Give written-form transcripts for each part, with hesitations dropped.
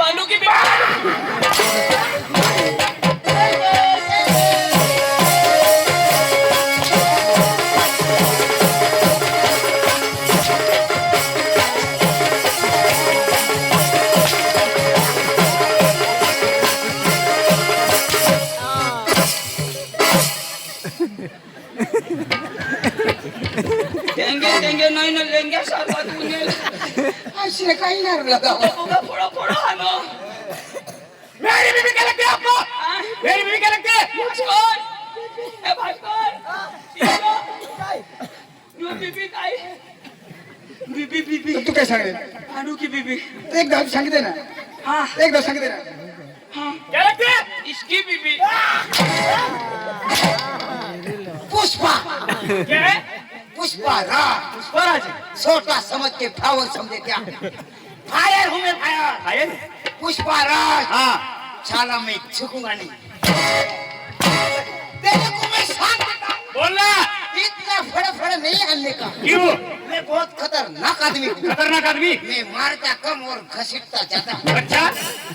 पांडू की देंगे नहीं ना लेंगे साला तूने ऐसे कहीं ना लगा होगा फोड़ा फोड़ा आना मेरी बीवी क्या लगती है आपको? मेरी बीवी क्या लगती है? भास्कर ए भास्कर यो बीबी काय बीबी बीबी तू काय सांगते पांडू की बीबी एकदा सांगितले ना हाँ एकदा सांगितले ना हाँ क्या लगती है? इसकी बीबी पुष्पा क्या है? पुष्पा राज पुष्पराज छोटा समझ के फ्लावर समझे क्या फायर हूँ मैं फायर फायर पुष्पा राज हाँ साला मैं झुकूंगा नहीं तेरे को मैं साथ देता हूँ। बोलना इतना फड़फड़ नहीं हलने का क्यों? मैं बहुत खतरनाक आदमी हूँ खतरनाक आदमी मैं मारता कम और घसीटता ज्यादा अच्छा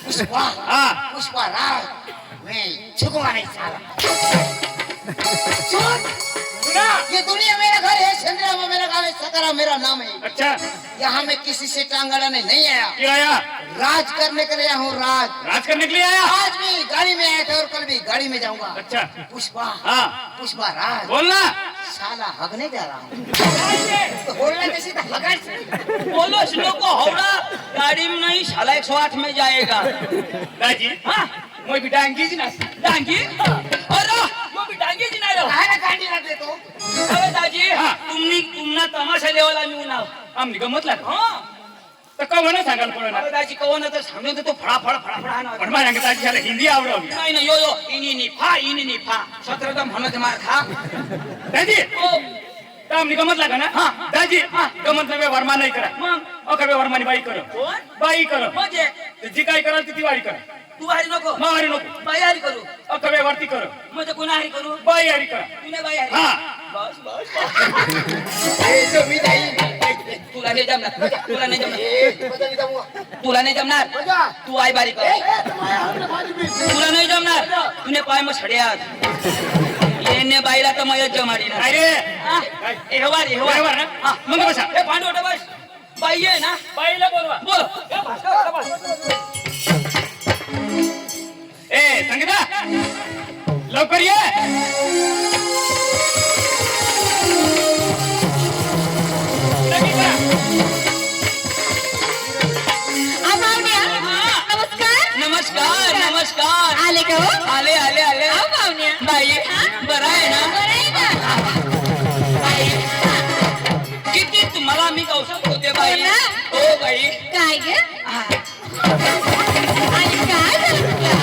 पुष्पा हाँ पुष्पा राज मैं झुकूंगा नहीं साला सुन सुना ये दुनिया मेरा घर है चंद्रमा मेरा गाँव है सकरा मेरा नाम है अच्छा यहाँ मैं किसी से टांग अड़ाने नहीं आया क्यों आया? राज करने के लिए आया हूँ राज राज करने के लिए आया? आज भी गाड़ी में आया था और कल भी गाड़ी में जाऊंगा अच्छा पुष्पा हाँ पुष्पा राज बोलना साला हगने जा रहा हूँ तो बोलना कैसे था हगड़ से बोलो स्लो को होड़ा गाड़ी में नहीं साला 108 में जाएगा दाजी हाँ मैं भी डांगी जी ना डांगी अरे वो भी डांगी जी ना रहो काहे गाड़ी ना दे तो अरे दाजी हाँ. तुमना तमाशा लेवाला मी उन्हाव आमनी गंमत लागली हाँ तर का म्हणा सांगाल कोणाला अरे दाजी कवन तर सांगतो तो फळा ना पण माझ्या दाजी झालं हिंदी आवडावी नाही ना यो इनी फा सत्रदा म्हणत मार खा दाजी ओ आमनी गंमत लागा ना हा. दाजी गंमत व्यवहार मा नाही करा मग अका व्यवहार मानी बाई करा कोण बाई करा म्हणजे जी काय कराल ती वारी करा तू हारी नको मारी नको बाई हारी करू अका व्यवहार ती करा म्हणजे कोणा हारी करू बाई हरी करा तुने बाई हारी हा बस ए जो मी नाही तुला नाही जमणार तुला नाही जमणार ए बदल जाऊंगा तुला नाही जमणार तू आई बारी कर तुला नाही जमणार तुने पाय मग छड्यात येणे बाईला तर मयच जमाडी ना काय रे एहवार व्यवहार ना हा मग बसा हे पांडवटा बस बाई आहे ना बाईला बोलवा बोल ए संगीता लवकर ये संगीता नमस्कार नमस्कार आले का हो आले अहो पाहुण्या बाई बरं आहे ना बरं आहे ना किती तुम्हाला मी कौशल होते बाई हो ना? हो बाई काय ग आणि काय झालं तुला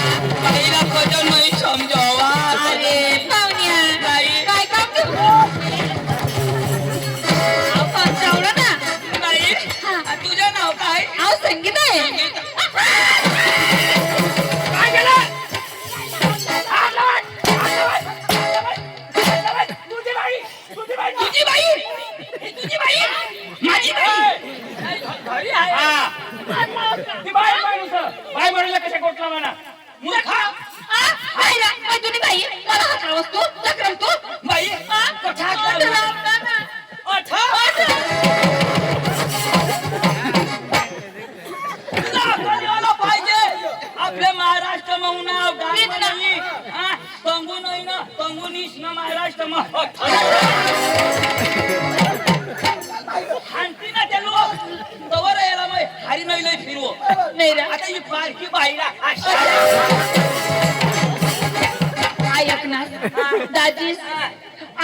बाईला कजल नाही समजावा अरे पाहुण्या बाई काय काम तू अहो पाहून चावलं ना बाई हा. तुझं नाव काय अहो संगीत आहे काय केलं तुझी बाई ही तुझी बाई माझी बाई घरी आहे हा ती बाई माणूस बाई म्हणून कशा कोटला म्हणा मूर्खा बाई ना बाई तुझी बाई मला हात लावस तू चक्रम तू बाई कथा तुला अक्कल यायला पाहिजे आपल्या महाराष्ट्र नाव गाणं नाही हा तंगू नाही ना तंगुनीस ना महाराष्ट्र हानती ना ते लोक तवर यायला मग हारी नाही लय फिरवो नाही रे आता ही पारखी बाईला ऐक ना दाजी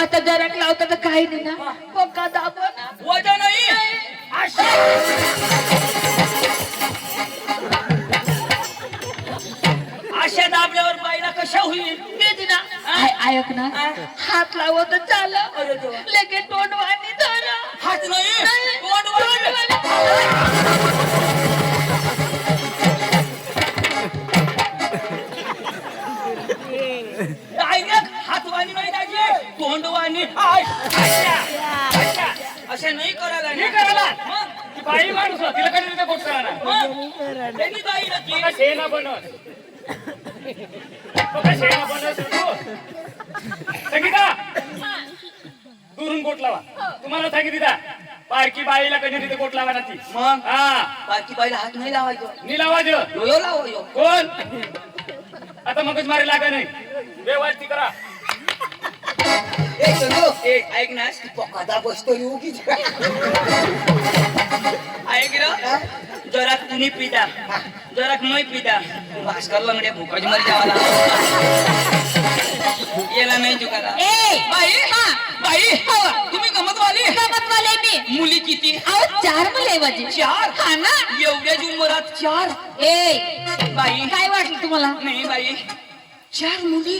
आता जरा लावता तर काही नाही ना पक्का दाबो ना वजन नाही अशा दाबल्यावर बाईला कशा होईल तेच ना ऐक ना हात लावत तर चाल लेके तोंड वाणी धरा हात नाही तोंड वाणी. डायरेक्ट हातवाणी नाही दाजी तोंडवाणी असे नाही करायला नाही करायला. मग ती बाई माणूस तिला कधी कोट राहणार त्यांनी बाईला की बघा शेणा बनस बघा शेणा बनस तू संगीता दुरून गोट लावा तुम्हाला सांगितलं पारकी बाईला कधी तिथे गोट लावा ना ती मग हा बाकी बाईला हात नाही लावायचो नी लावायचं यो लावा यो कोण आता मगच मारे लागा नाही व्यवहार ती करा ए चलो ए ऐक ना पकादा बसतो येऊ की ऐक रे जरा तुम्ही पिता जरा मैं पिता भास्कर लंगडे भूकज मरी जावाला याला नाही चुकाला ए बाई हा बाई तुम्ही गमतवाली गमतवाले मी मुली किती अहो 4 मुले माझी 4 हा ना एवढ्याच उमरात 4 ए बाई काय वाटलं तुम्हाला नाही बाई 4 मुली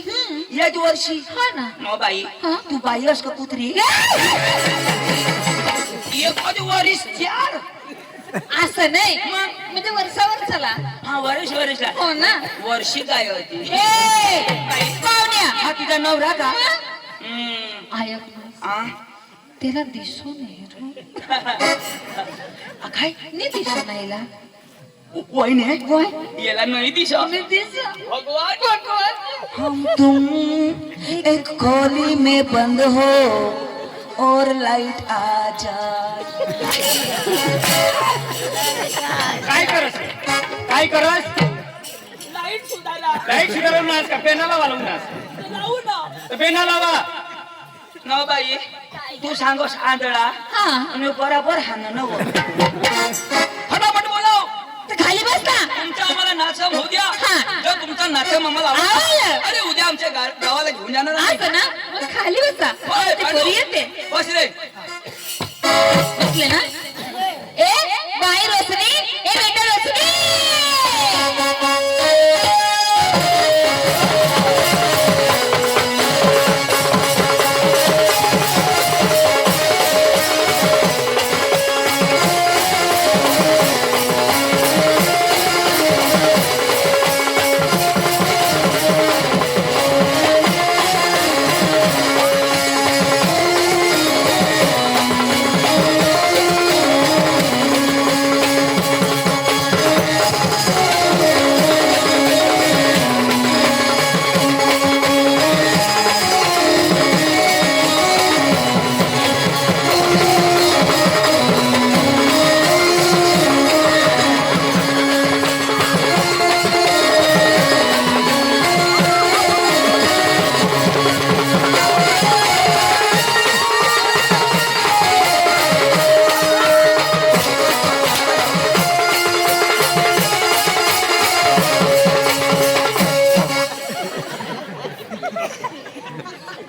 याच वर्षी हा ना नो बाई हा? तू बाई अस का कुत्री एखाद वरीस 4 असं नाही म्हणजे वर्षावर चला हा वर्षला हो ना वर्षी काय होती ए पाहुण्या हा तुझा नवरा का आयक आ? त्याला दिसू नये काय नी दिसू नाहीला वहिने याला नाही दिसा नी दिसू भगवान भगवान हम तुम एक खोली में बंद हो और लाइट आ जाए काय करस लाईट सुधारला लाईट शिकवून नास का पेनाला वालवून नास लावू ना तर पेना लावा न बाई तू सांगोस आंधळा हा आणि बरोबर हाण न फटाफट बोलाव तर खाली बस ना तुमच्या आम्हाला नाचम होऊ द्या हा. जर तुमचा नाचम आम्हाला आवडलं. अरे उद्या आमच्या गावाला घेऊन जाणार नाही. असं ना मग खाली बसा होय, ते पांडू. पोरी येते बस रे बसले ना ए बाई रोशनी ए बेटा रोशनी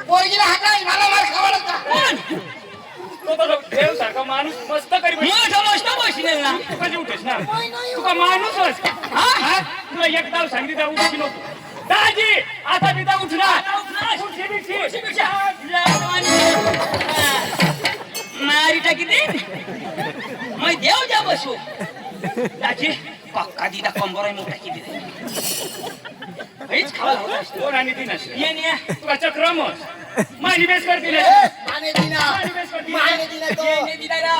पोरगीला हाकलाय मला मार खावाला का तो तर देव सारखा माणूस मस्त करी मोठा मस्त बसले ना तू कधी उठेस ना तुका माणूस आहेस का? हा? तुला एक दाव सांगितलं उठी नको दाजी आता बिदा उठणार उठी बिठी. मारी टाकी दे मैं देव जा बसू दाजी पक्का दिदा कंबर मोठा की दे हेच खावा होता कोण आणि ती नसते ये ने तुका चक्रमच मानी बेस करती ए, नाही माने दिना मानी बेस करती माने नाही दिना तो ये ने दिदा रा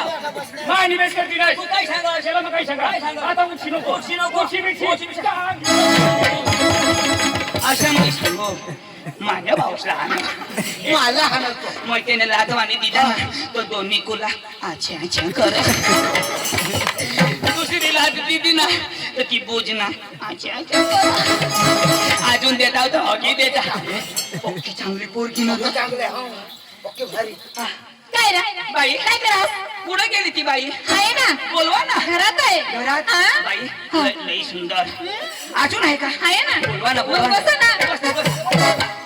मानी बेस करती नाही तू काय सांगा त्याला मग काय काय सांगा सांगा? आता उठी नको उठी नको. उठी बिठी. उठी बिठी. अशा मी सांगो माझ्या भाऊसला मला हाणतो मग त्याने लादवाने दिला ना तो दोन्ही कुला अच्छा अच्छा कर दुसरी लाद दिली ना तर ती बुज ना अच्छा अच्छा कर. अजून देता होता हॉकी देता ओके चांगली पोरकी ना गं. चांगले हो ओके भारी काय रे बाई काय करा पुढे गेली ती बाई आहे ना बोलवा ना घरात आहे घरात हा? बाई लई सुंदर अजून आहे का आहे ना बोलवा ना मग बसा ना. बस, बस.